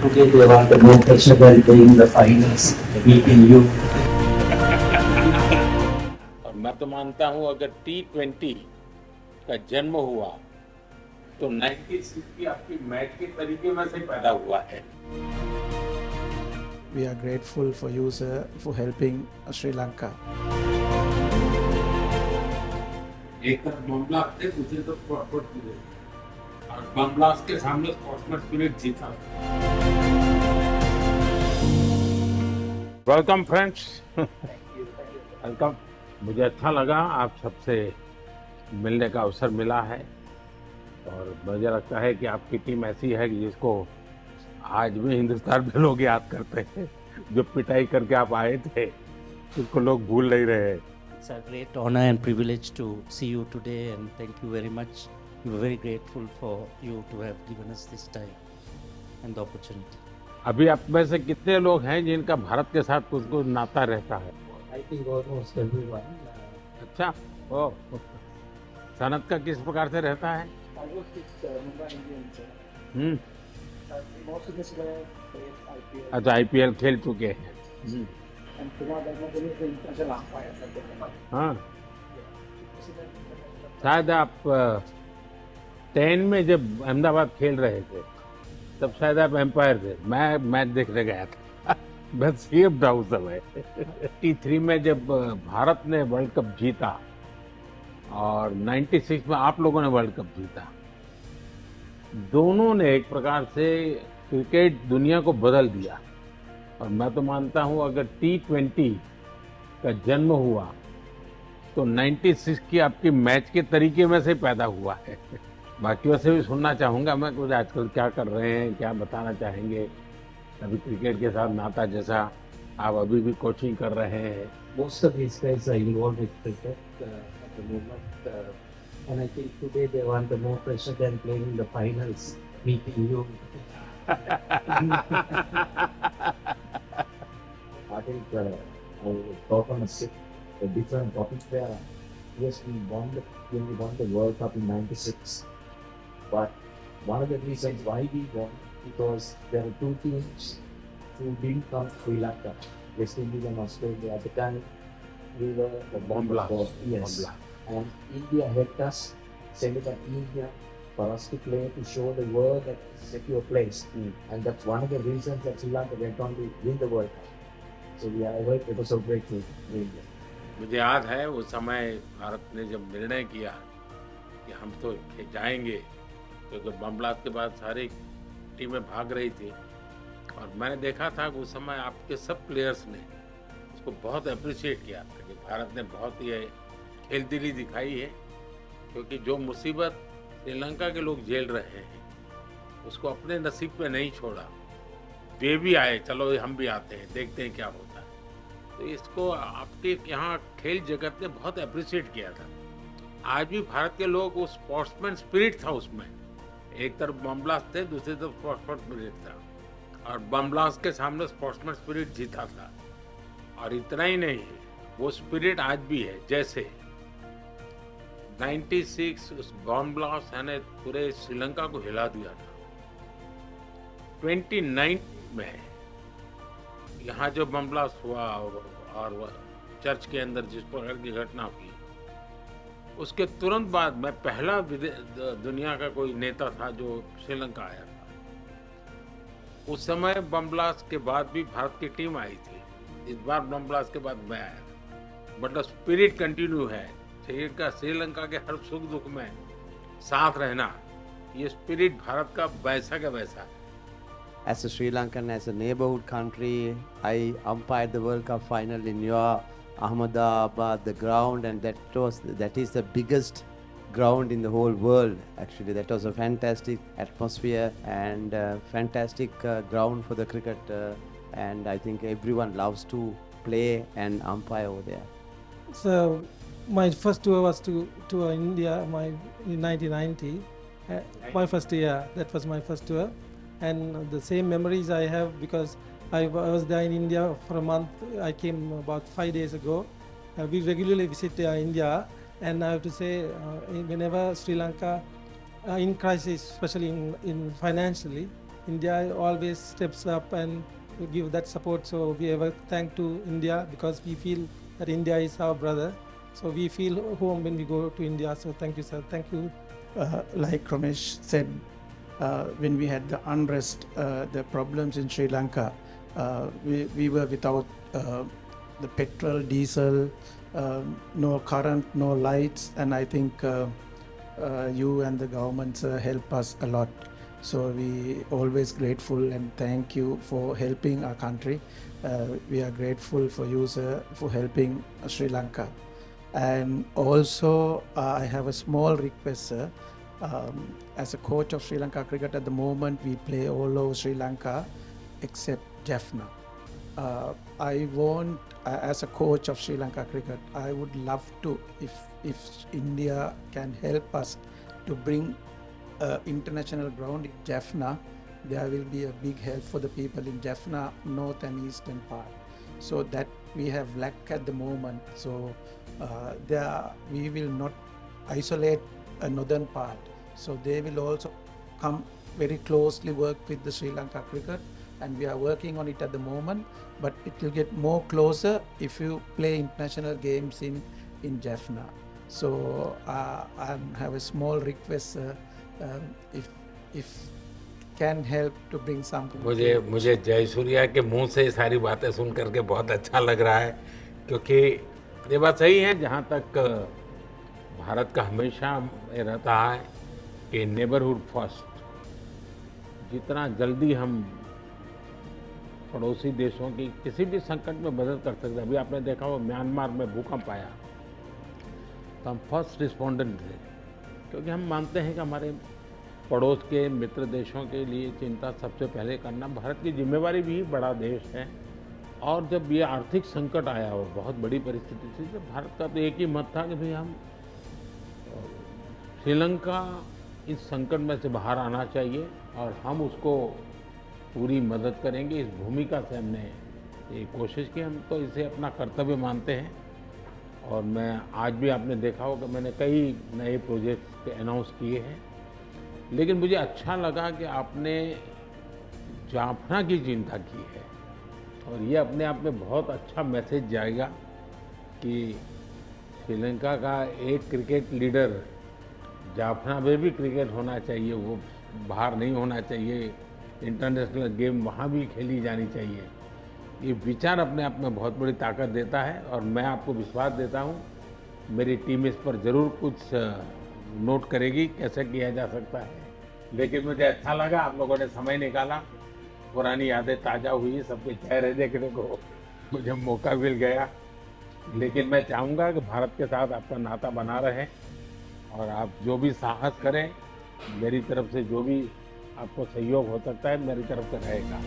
Today they want the more pressure than playing the finals, beating you. और मैं तो मानता हूं अगर T20 का जन्म हुआ तो 96 की आपकी मैच के तरीके में से पैदा हुआ है। We are grateful for you, sir, for helping Sri Lanka. एक तरफ बम ब्लास्ट थे, दूसरी तरफ स्पोर्ट्समैन स्पिरिट, और बम ब्लास्ट के सामने स्पोर्ट्समैन स्पिरिट जीता। Welcome friends, welcome. मुझे अच्छा लगा आप सबसे मिलने का अवसर मिला है और मुझे लगता है कि आपकी टीम ऐसी है कि जिसको आज भी हिंदुस्तान में लोग याद करते हैं। जो पिटाई करके आप आए थे उसको लोग भूल नहीं रहे। It's a great honor and privilege to see you today, and thank you very much. We're very grateful for you to have given us this time and the opportunity. अभी आप में से कितने लोग हैं जिनका भारत के साथ कुछ नाता रहता है? I think almost everyone. अच्छा, ओ सनत का किस प्रकार से रहता है? Almost it's Mumbai Indians. Hmm, Most of us were played IPL. अच्छा आईपीएल खेल चुके हैं। And Kumar Dharmadhan is the international umpire at the moment. हाँ, शायद आप 10 में जब अहमदाबाद खेल रहे थे तब शायद आप एम्पायर थे। मैं मैच देखने गया था। मैं सीएम था उस समय। T3 में जब भारत ने वर्ल्ड कप जीता और 96 में आप लोगों ने वर्ल्ड कप जीता, दोनों ने एक प्रकार से क्रिकेट दुनिया को बदल दिया। और मैं तो मानता हूं अगर T20 का जन्म हुआ तो 96 की आपकी मैच के तरीके में से पैदा हुआ है। बाकियों से भी सुनना चाहूंगा मैं, कुछ आजकल क्या कर रहे हैं, क्या बताना चाहेंगे? अभी क्रिकेट के साथ नाता जैसा आप अभी भी कोचिंग कर रहे हैं। Most of these guys are involved with cricket at the moment, and I think today they want the more pressure than playing the finals, beating you. I think I will talk on a different topic there. Yes, when we won the World Cup in '96, but one of the reasons why we won because there were two teams who didn't come to Sri Lanka, West Indies and Australia. At the time, we were the Bomb blast. Yes, Bomb blast. and India helped us, send it to India for us to play, to show the world that it's a secure place. And that's one of the reasons that Sri Lanka went on to win the World Cup. So we are ever so grateful to India. मुझे याद है उस समय भारत ने जब निर्णय किया कि हम तो जाएंगे, क्योंकि बम ब्लास्ट के बाद सारी टीमें भाग रही थी, और मैंने देखा था कि उस समय आपके सब प्लेयर्स ने उसको बहुत अप्रिशिएट किया था कि भारत ने बहुत ही खेलदिली दिखाई है, क्योंकि जो मुसीबत श्रीलंका के लोग झेल रहे हैं उसको अपने नसीब पे नहीं छोड़ा। वे भी आए, चलो हम भी आते हैं, देखते हैं क्या होता है। तो इसको आपके यहाँ खेल जगत ने बहुत अप्रिशिएट किया था। आज भी भारत के लोग, वो स्पोर्ट्समैन स्पिरिट था उसमें। एक तरफ बम ब्लास्ट थे, दूसरी तरफ स्पोर्ट्समैन स्पिरिट था, और बम ब्लास्ट के सामने स्पोर्ट्समैन स्पिरिट जीता था। और इतना ही नहीं, वो स्पिरिट आज भी है। जैसे 96 उस बम ब्लास्ट ने पूरे श्रीलंका को हिला दिया था। 29 में यहाँ जो बम ब्लास्ट हुआ और चर्च के अंदर जिस प्रकार की घटना हुई, उसके तुरंत बाद मैं पहला दुनिया का कोई नेता था जो श्रीलंका आया था। उस समय बम ब्लास्ट के बाद भी भारत की टीम आई थी। इस बार बम ब्लास्ट के बाद मैं आया था, बट स्पिरिट कंटिन्यू है। श्रीलंका के हर सुख दुख में साथ रहना, ये स्पिरिट भारत का वैसा का वैसा है। As a Sri Lankan, as a neighborhood country, I umpired the World Cup final in your Ahmedabad, the ground, and that is the biggest ground in the whole world. Actually, that was a fantastic atmosphere and fantastic ground for the cricket, and I think everyone loves to play and umpire over there. So my first tour was to India in 1990. My first year, that was my first tour. And the same memories I have because I was there in India for a month. I came about 5 days ago. We regularly visit India, and I have to say, whenever Sri Lanka in crisis, especially in financially, India always steps up and give that support. So we ever thank to India because we feel that India is our brother. So we feel home when we go to India. So thank you, sir. Thank you. Like Ramesh said, when we had the unrest, the problems in Sri Lanka, we were without the petrol, diesel, no current, no lights, and I think you and the governments help us a lot. So we always grateful and thank you for helping our country. We are grateful for you, sir, for helping Sri Lanka. And also, I have a small request, sir. As a coach of Sri Lanka cricket at the moment, we play all over Sri Lanka except Jaffna. I want, as a coach of Sri Lanka cricket, I would love to, if India can help us to bring international ground in Jaffna, there will be a big help for the people in Jaffna, north and eastern part. So that we have lack at the moment. So we will not isolate a northern part. So they will also come very closely work with the Sri Lanka cricket, and we are working on it at the moment, but it will get more closer if you play international games in Jaffna. So I have a small request, if can help to bring something. मुझे जयसूर्या के मुंह से ये सारी बातें सुन करके बहुत अच्छा लग रहा है, क्योंकि ये बात सही है। जहाँ तक भारत का हमेशा ये रहता है कि नेबरहुड फर्स्ट, जितना जल्दी हम पड़ोसी देशों की किसी भी संकट में मदद कर सकते हैं। अभी आपने देखा हो म्यांमार में भूकंप आया तो हम फर्स्ट रिस्पोंडेंट थे, क्योंकि हम मानते हैं कि हमारे पड़ोस के मित्र देशों के लिए चिंता सबसे पहले करना भारत की जिम्मेवारी भी। बड़ा देश है, और जब ये आर्थिक संकट आया और बहुत बड़ी परिस्थिति थी, तो भारत का तो एक ही मत था कि भाई हम श्रीलंका इस संकट में से बाहर आना चाहिए और हम उसको पूरी मदद करेंगे। इस भूमिका से हमने ये कोशिश की, हम तो इसे अपना कर्तव्य मानते हैं। और मैं आज भी आपने देखा होगा मैंने कई नए प्रोजेक्ट्स अनाउंस किए हैं, लेकिन मुझे अच्छा लगा कि आपने जाफना की चिंता की है, और ये अपने आप में बहुत अच्छा मैसेज जाएगा कि श्रीलंका का एक क्रिकेट लीडर जाफना में भी क्रिकेट होना चाहिए, वो बाहर नहीं होना चाहिए, इंटरनेशनल गेम वहाँ भी खेली जानी चाहिए। ये विचार अपने आप में बहुत बड़ी ताकत देता है, और मैं आपको विश्वास देता हूँ मेरी टीम इस पर ज़रूर कुछ नोट करेगी कैसे किया जा सकता है। लेकिन मुझे अच्छा लगा आप लोगों ने समय निकाला, पुरानी यादें ताज़ा हुई, सबके चेहरे देखने को मुझे मौका मिल गया। लेकिन मैं चाहूँगा कि भारत के साथ आपका नाता बना रहे, और आप जो भी साहस करें, मेरी तरफ से जो भी आपको सहयोग हो सकता है मेरी तरफ से रहेगा।